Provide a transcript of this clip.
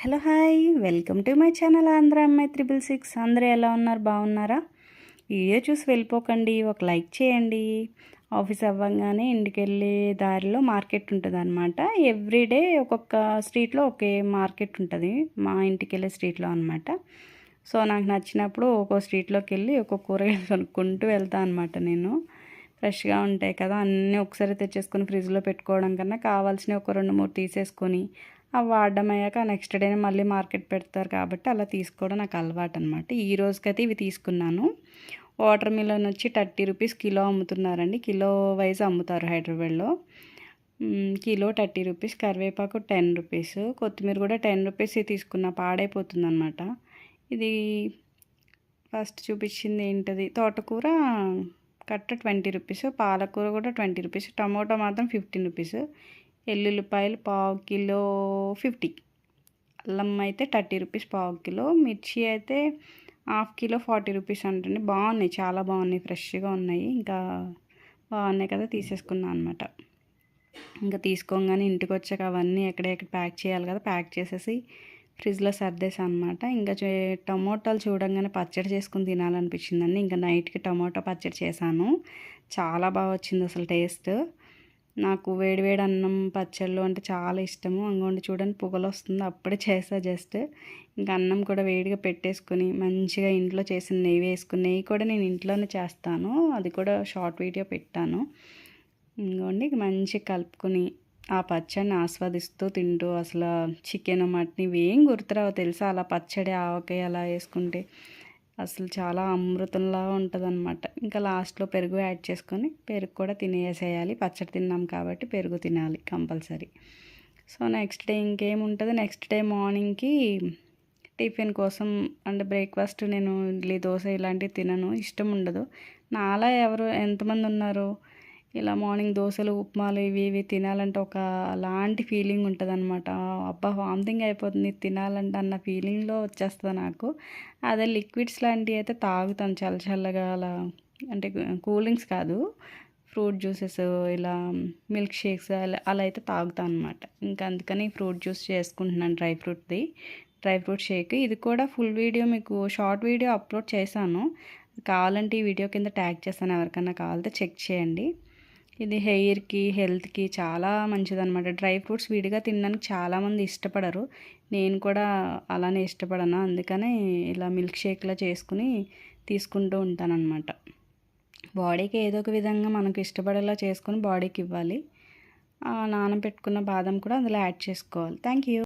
Hello hi welcome to my channel Andhra అమ్మాయి 666. అందరూ ఎలా ఉన్నారు, బాగున్నారా? వీడియో చూసి వెళ్ళిపోకండి, ఒక లైక్ చేయండి. ఆఫీస్ అవ్వగానే ఇంటికి వెళ్ళే దారిలో మార్కెట్ ఉంటుంది అనమాట. ఎవ్రీడే ఒక్కొక్క స్ట్రీట్లో ఒకే మార్కెట్ ఉంటుంది మా ఇంటికి వెళ్ళే స్ట్రీట్లో అనమాట. సో నాకు నచ్చినప్పుడు ఒక్కో స్ట్రీట్లోకి వెళ్ళి ఒక్కొక్క కూరగాయలు కొనుక్కుంటూ వెళ్తాను అనమాట. నేను ఫ్రెష్గా ఉంటాయి కదా, అన్నీ ఒకసారి తెచ్చేసుకొని ఫ్రిడ్జ్లో పెట్టుకోవడం కన్నా కావాల్సినవి ఒక 2-3 తీసేసుకొని అవి వాడడం అయ్యాక నెక్స్ట్ డేనే మళ్ళీ మార్కెట్ పెడతారు కాబట్టి అలా తీసుకోవడం నాకు అలవాటు అనమాట. ఈ రోజుకైతే ఇవి తీసుకున్నాను. వాటర్ మిలన్ వచ్చి 30 రూపీస్ కిలో అమ్ముతున్నారండి. కిలో వైజ్ అమ్ముతారు హైదరాబాద్లో. Kilo 30 rupees. కరివేపాకు 10 రూపీస్. కొత్తిమీర కూడా 10 రూపీస్ తీసుకున్న, పాడైపోతుంది అనమాట. ఇది ఫస్ట్ చూపించింది ఏంటది, తోటకూర కట్ట 20 రూపీస్. పాలకూర కూడా 20 రూపీస్. టమోటా మాత్రం 15 రూపీస్. ఎల్లుల్లిపాయలు పావు కిలో 50. అల్లం అయితే 30 రూపీస్ పావు కిలో. మిర్చి అయితే హాఫ్ కిలో 40 రూపీస్ అంటండి. బాగున్నాయి, చాలా బాగున్నాయి, ఫ్రెష్గా ఉన్నాయి. ఇంకా బాగున్నాయి కదా, తీసేసుకున్నాను అనమాట. ఇంకా తీసుకోగానే ఇంటికి వచ్చాక అవన్నీ ఎక్కడెక్కడ ప్యాక్ చేయాలి కదా, ప్యాక్ చేసేసి ఫ్రిడ్జ్లో సర్దేశాను అనమాట. ఇంకా టమోటాలు చూడంగానే పచ్చడి చేసుకుని తినాలనిపించిందండి. ఇంకా నైట్కి టమోటా పచ్చడి చేశాను. చాలా బాగా వచ్చింది అసలు టేస్ట్. నాకు వేడివేడి అన్నం పచ్చళ్ళు అంటే చాలా ఇష్టము. అంగోండి చూడండి పొగలు వస్తుంది, అప్పుడే చేసా జస్ట్. ఇంకా అన్నం కూడా వేడిగా పెట్టేసుకుని మంచిగా ఇంట్లో చేసిన నెయ్యి వేసుకుని, నెయ్యి కూడా నేను ఇంట్లోనే చేస్తాను, అది కూడా షార్ట్ వీడియో పెట్టాను. ఇంకోండి మంచిగా కలుపుకొని ఆ పచ్చడిని ఆస్వాదిస్తూ తింటూ, అసలు చికెన్ మటన్ ఇవి ఏం గుర్తురావు తెలుసా, అలా పచ్చడి ఆవకాయ అలా వేసుకుంటే అసలు చాలా అమృతంలా ఉంటుందన్నమాట. ఇంకా లాస్ట్లో పెరుగు యాడ్ చేసుకొని పెరుగు కూడా తినేసేయాలి. పచ్చడి తిన్నాం కాబట్టి పెరుగు తినాలి కంపల్సరీ. సో నెక్స్ట్ డే ఇంకేముంటుంది, నెక్స్ట్ డే మార్నింగ్కి టిఫిన్ కోసం అంటే బ్రేక్ఫాస్ట్ నేను ఇడ్లీ దోశ ఇలాంటివి తినను, ఇష్టం ఉండదు. నాలా ఎంతమంది ఉన్నారు ఇలా మార్నింగ్ దోశలు ఉప్మాలు ఇవి ఇవి తినాలంటే ఒక అలాంటి ఫీలింగ్ ఉంటుంది అనమాట. అబ్బా వామిటింగ్ అయిపోతుంది తినాలంటే అన్న ఫీలింగ్లో వచ్చేస్తుంది నాకు. అదే లిక్విడ్స్ లాంటివి అయితే తాగుతాను చల్ల చల్లగా అలా, అంటే కూల్ డ్రింక్స్ కాదు, ఫ్రూట్ జ్యూసెస్ ఇలా మిల్క్ షేక్స్ అలా అయితే తాగుతాను అనమాట. ఇంకా అందుకని ఫ్రూట్ జ్యూస్ చేసుకుంటున్నాను, డ్రై ఫ్రూట్ షేక్. ఇది కూడా ఫుల్ వీడియో మీకు షార్ట్ వీడియో అప్లోడ్ చేశాను, కావాలంటే ఈ వీడియో కింద ట్యాగ్ చేస్తాను, ఎవరికైనా కావాలంటే చెక్ చేయండి. ఇది హెయిర్కి హెల్త్కి చాలా మంచిదన్నమాట. డ్రై ఫ్రూట్స్ విడిగా తినడానికి చాలామంది ఇష్టపడరు, నేను కూడా అలానే ఇష్టపడను. అందుకనే ఇలా మిల్క్ షేక్లా చేసుకుని తీసుకుంటూ ఉంటానన్నమాట. బాడీకి ఏదో ఒక విధంగా మనకు ఇష్టపడేలా చేసుకొని బాడీకి ఇవ్వాలి. నానబెట్టుకున్న బాదం కూడా అందులో యాడ్ చేసుకోవాలి. Thank you.